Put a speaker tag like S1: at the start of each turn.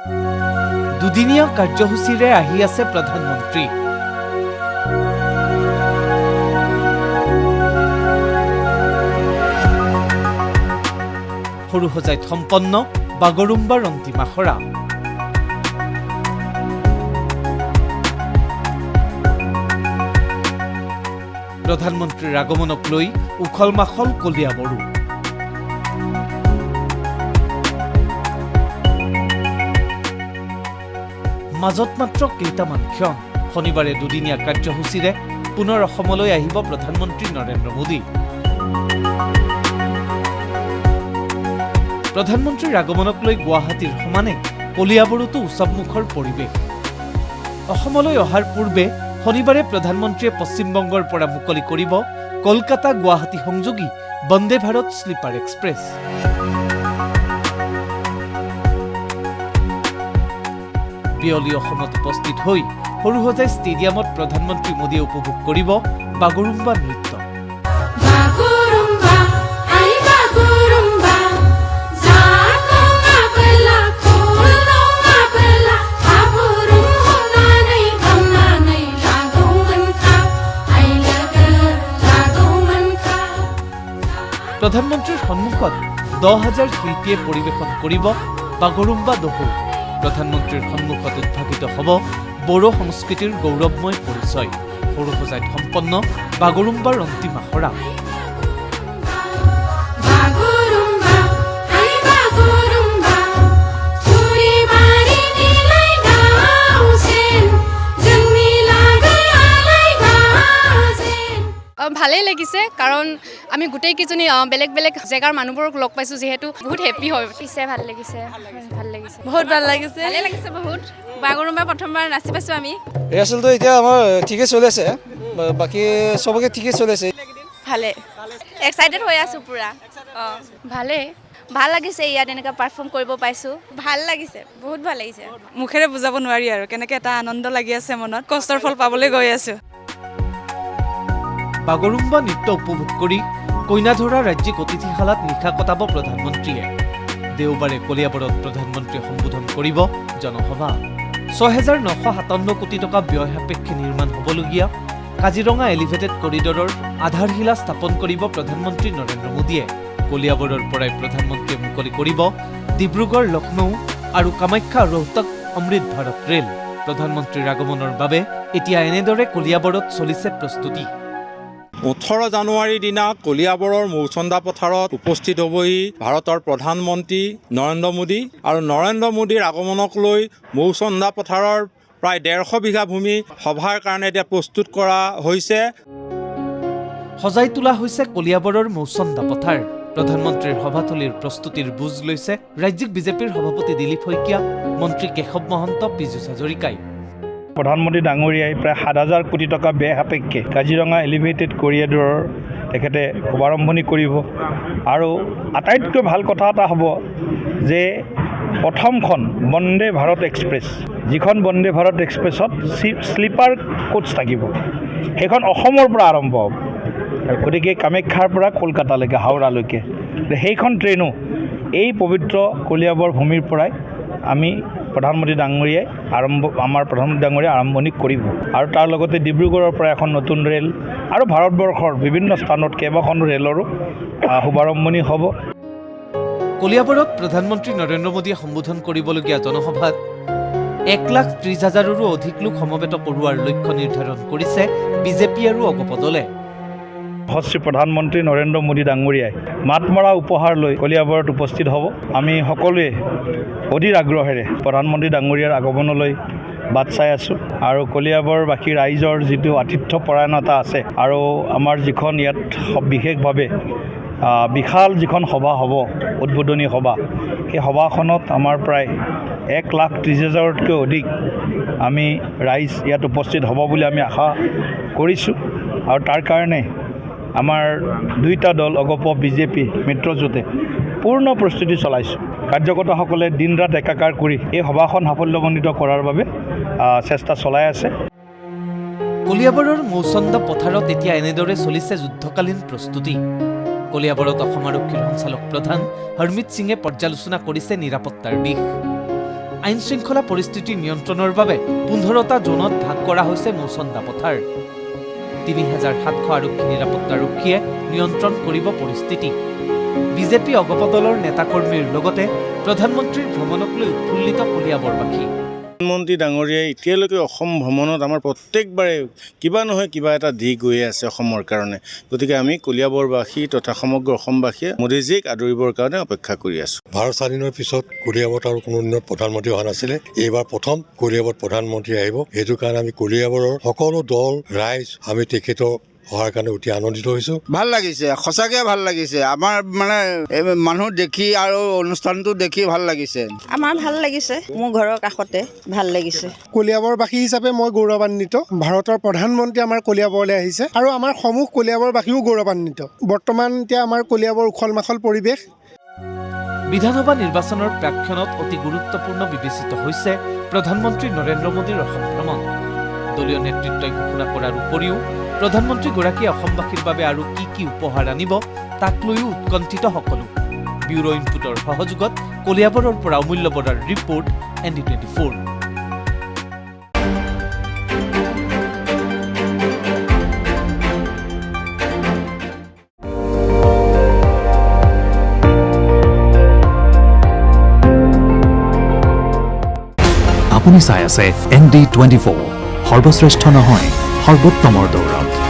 S1: দুদিনীয়া কাৰ্যসূচীৰে আহি আছে প্ৰধানমন্ত্ৰী। সৰুসজাইত সম্পন্ন বাগৰুম্বাৰ অন্তিম আখৰা। প্ৰধানমন্ত্ৰীৰ আগমনক লৈ উখল মাখল কলিয়াবৰো। মাজত মাত্ৰ কেইটামান ক্ষণ। শনিবাৰে দুদিনীয়া কাৰ্যসূচীৰে পুনৰ অসমলৈ আহিব প্ৰধানমন্ত্ৰী নৰেন্দ্ৰ মোদী। প্ৰধানমন্ত্ৰীৰ আগমনক লৈ গুৱাহাটীৰ সমানে কলিয়াবৰোতো উৎসৱমুখৰ পৰিৱেশ। অসমলৈ অহাৰ পূৰ্বে শনিবাৰে প্ৰধানমন্ত্ৰীয়ে পশ্চিমবংগৰ পৰা মুকলি কৰিব কলকাতা গুৱাহাটী সংযোগী বন্দে ভাৰত শ্লিপাৰ এক্সপ্ৰেছ। বিয়লি অসমত উপস্থিত হৈ সৰুসজাই ষ্টেডিয়ামত প্ৰধানমন্ত্ৰী মোদীয়ে উপভোগ কৰিব বাগৰুম্বা নৃত্য। প্ৰধানমন্ত্ৰীৰ সন্মুখত 10,000 শিল্পীয়ে পৰিৱেশন কৰিব বাগৰুম্বা দহৌ। প্ৰধানমন্ত্ৰীৰ সন্মুখত উদ্ভাৱিত হ'ব বড়ো সংস্কৃতিৰ গৌৰৱময় পৰিচয়। সৰুসজাইত সম্পন্ন বাগৰুম্বাৰ অন্তিম আখৰা।
S2: ভালেই লাগিছে, কাৰণ আমি গোটেইকেইজনী বেলেগ বেলেগ জেগাৰ মানুহবোৰক লগ পাইছোঁ, যিহেতু বহুত হেপী হৈ উঠিছে। ভাল লাগিছে, ভাল লাগিছে, বহুত ভাল লাগিছে, ভালেই লাগিছে বহুত। বাগৰুম্বা প্ৰথমবাৰ নাচি পাইছোঁ আমি।
S3: ৰিহাৰ্চেলটো এতিয়া আমাৰ ঠিকে চলি আছে, বাকী চবকে ঠিকে চলি আছে।
S2: ভালে, এক্সাইটেড হৈ আছোঁ পুৰা। ভালেই, ভাল লাগিছে ইয়াত এনেকৈ পাৰফৰ্ম কৰিব পাইছোঁ। ভাল লাগিছে, বহুত ভাল লাগিছে।
S4: মুখেৰে বুজাব নোৱাৰি আৰু কেনেকৈ এটা আনন্দ লাগি আছে মনত। কষ্টৰ ফল পাবলৈ গৈ আছোঁ।
S1: বাগৰুম্বা নৃত্য উপভোগ কৰি কইনাধৰা ৰাজ্যিক অতিথিশালাত নিশা কটাব প্ৰধানমন্ত্ৰীয়ে। দেওবাৰে কলিয়াবৰত প্ৰধানমন্ত্ৰীয়ে সম্বোধন কৰিব জনসভা। 6,957 কোটি টকা ব্যয় সাপেক্ষে নিৰ্মাণ হ'বলগীয়া কাজিৰঙা এলিভেটেড কৰিডৰৰ আধাৰশিলা স্থাপন কৰিব প্ৰধানমন্ত্ৰী নৰেন্দ্ৰ মোদীয়ে। কলিয়াবৰৰ পৰাই প্ৰধানমন্ত্ৰীয়ে মুকলি কৰিব ডিব্ৰুগড় লক্ষ্ণৌ আৰু কামাখ্যা ৰোহতক অমৃত ভাৰত ৰেল। প্ৰধানমন্ত্ৰীৰ আগমনৰ বাবে এতিয়া এনেদৰে কলিয়াবৰত চলিছে প্ৰস্তুতি।
S5: 18 জানুৱাৰীৰ দিনা কলিয়াবৰৰ মৌচন্দা পথাৰত উপস্থিত হ'বহি ভাৰতৰ প্ৰধানমন্ত্ৰী নৰেন্দ্ৰ মোদী। আৰু নৰেন্দ্ৰ মোদীৰ আগমনক লৈ মৌচন্দা পথাৰৰ প্ৰায় 150 বিঘা ভূমি সভাৰ কাৰণে এতিয়া প্ৰস্তুত কৰা হৈছে।
S1: সজাই তোলা হৈছে কলিয়াবৰৰ মৌচন্দা পথাৰ। প্ৰধানমন্ত্ৰীৰ সভাথলীৰ প্ৰস্তুতিৰ বুজ লৈছে ৰাজ্যিক বিজেপিৰ সভাপতি দিলীপ শইকীয়া, মন্ত্ৰী কেশৱ মহন্ত, পীযুষ হাজৰিকাই।
S6: প্ৰধানমন্ত্ৰী ডাঙৰীয়াই প্ৰায় 7,000 কোটি টকা ব্যয় সাপেক্ষে কাজিৰঙা এলিভেটেড কৰিডৰৰ তেখেতে শুভাৰম্ভণি কৰিব। আৰু আটাইতকৈ ভাল কথা এটা হ'ব যে প্ৰথমখন বন্দে ভাৰত এক্সপ্ৰেছ, যিখন বন্দে ভাৰত এক্সপ্ৰেছত শ্লিপাৰ কোচ থাকিব, সেইখন অসমৰ পৰা আৰম্ভ হ'ব। গতিকে কামাখ্যাৰ পৰা কলকাতালৈকে, হাওৰালৈকে সেইখন ট্ৰেইনো এই পবিত্ৰ কলিয়াবৰ ভূমিৰ পৰাই আমি প্ৰধানমন্ত্ৰী ডাঙৰীয়াই আমাৰ প্ৰধানমন্ত্ৰী ডাঙৰীয়াই আৰম্ভণি কৰিব। আৰু তাৰ লগতে ডিব্ৰুগড়ৰ পৰা এখন নতুন ৰেল আৰু ভাৰতবৰ্ষৰ বিভিন্ন স্থানত কেইবাখনো ৰেলৰো শুভাৰম্ভণি হ'ব।
S1: কলিয়াবৰত প্ৰধানমন্ত্ৰী নৰেন্দ্ৰ মোদীয়ে সম্বোধন কৰিবলগীয়া জনসভাত 1,30,000ৰো অধিক লোক সমবেত কৰোৱাৰ লক্ষ্য নিৰ্ধাৰণ কৰিছে বিজেপি আৰু অগপ দলে।
S6: শ্ৰী প্ৰধানমন্ত্ৰী নৰেন্দ্ৰ মোদী ডাঙৰীয়াই মাত মৰা উপহাৰ লৈ কলিয়াবৰত উপস্থিত হ'ব। আমি সকলোৱে অধীৰ আগ্ৰহেৰে প্ৰধানমন্ত্ৰী ডাঙৰীয়াৰ আগমনলৈ বাট চাই আছোঁ। আৰু কলিয়াবৰবাসী ৰাইজৰ যিটো আতিথ্য পৰায়ণতা আছে, আৰু আমাৰ যিখন ইয়াত বিশেষভাৱে বিশাল যিখন সভা হ'ব, উদ্বোধনী সভা, সেই সভাখনত আমাৰ প্ৰায় 1,30,000তকৈ অধিক আমি ৰাইজ ইয়াত উপস্থিত হ'ব বুলি আমি আশা কৰিছোঁ। আৰু তাৰ কাৰণে আমাৰ দুইটা দল অগপ বিজেপি মিত্ৰজোঁটে পূৰ্ণ প্ৰস্তুতি চলাইছোঁ। কাৰ্যকৰ্তাসকলে দিন ৰাত একাকাৰ কৰি এই সভাখন সাফল্যমণ্ডিত কৰাৰ বাবে চেষ্টা চলাই আছে।
S1: কলিয়াবৰৰ মৌচন্দা পথাৰত এতিয়া এনেদৰে চলিছে যুদ্ধকালীন প্ৰস্তুতি। কলিয়াবৰত অসম আৰক্ষীৰ সঞ্চালক প্ৰধান হৰমিত সিঙে পৰ্যালোচনা কৰিছে নিৰাপত্তাৰ দিশ। আইন শৃংখলা পৰিস্থিতি নিয়ন্ত্ৰণৰ বাবে 15টা জোনত ভাগ কৰা হৈছে মৌচন্দা পথাৰ 3700 আৰক্ষী নিৰাপত্তাৰক্ষীয়ে নিয়ন্ত্ৰণ কৰিব পৰিস্থিতি বিজেপি অগপ দলৰ নেতাকৰ্মীৰ লগতে প্ৰধানমন্ত্ৰীৰ ভ্ৰমণক লৈ উৎফুল্লিত কলিয়াবৰবাসী
S7: প্ৰধানমন্ত্ৰী ডাঙৰীয়াই এতিয়ালৈকে অসম ভ্ৰমণত আমাৰ প্ৰত্যেকবাৰে কিবা নহয় কিবা এটা দি গৈ আছে অসমৰ কাৰণে গতিকে আমি কলিয়াবৰবাসী তথা সমগ্ৰ অসমবাসীয়ে মোদীজীক আদৰিবৰ কাৰণে অপেক্ষা কৰি আছোঁ
S8: ভাৰত স্বাধীনৰ পিছত কলিয়াবৰত আৰু কোনো উন্নত প্ৰধানমন্ত্ৰী অহা নাছিলে এইবাৰ প্ৰথম কলিয়াবৰত প্ৰধানমন্ত্ৰী আহিব সেইটো কাৰণে আমি কলিয়াবৰৰ সকলো দল ৰাইজ আমি তেখেতৰ অহাৰ কাৰণে অতি আনন্দিত হৈছোঁ
S9: ভাল লাগিছে সঁচাকৈ ভাল লাগিছে আমাৰ মানে মানুহ দেখি আৰু অনুষ্ঠানটো দেখি ভাল লাগিছে
S10: আমাৰ ভাল লাগিছে মোৰ ঘৰৰ কাষতে ভাল লাগিছে
S11: কলিয়াবৰবাসী হিচাপে মই গৌৰৱান্বিত ভাৰতৰ প্ৰধানমন্ত্ৰী আমাৰ কলিয়াবৰলৈ আহিছে আৰু আমাৰ সমূহ কলিয়াবৰবাসীও গৌৰৱান্বিত বৰ্তমান এতিয়া আমাৰ কলিয়াবৰ উখল মাখল পৰিৱেশ
S1: বিধানসভা নিৰ্বাচনৰ প্ৰাক্ষণত অতি গুৰুত্বপূৰ্ণ বিবেচিত হৈছে প্ৰধানমন্ত্ৰী নৰেন্দ্ৰ মোদীৰ অসম ভ্ৰমণ দলীয় নেতৃত্বই ঘোষণা কৰাৰ উপৰিও প্ৰধানমন্ত্ৰীগৰাকীয়ে অসমবাসীৰ বাবে আৰু কি উপহাৰ আনিব তাক লৈও উৎকণ্ঠিত সকলো ব্যুৰো ইনপুটৰ সহযোগত কলিয়াবৰৰ পৰা অমূল্য বৰাৰ ৰিপৰ্ট ND24
S12: আপুনি চাই আছে ND24 সৰ্বশ্ৰেষ্ঠ নহয় সৰ্বোত্তমৰ দৌৰত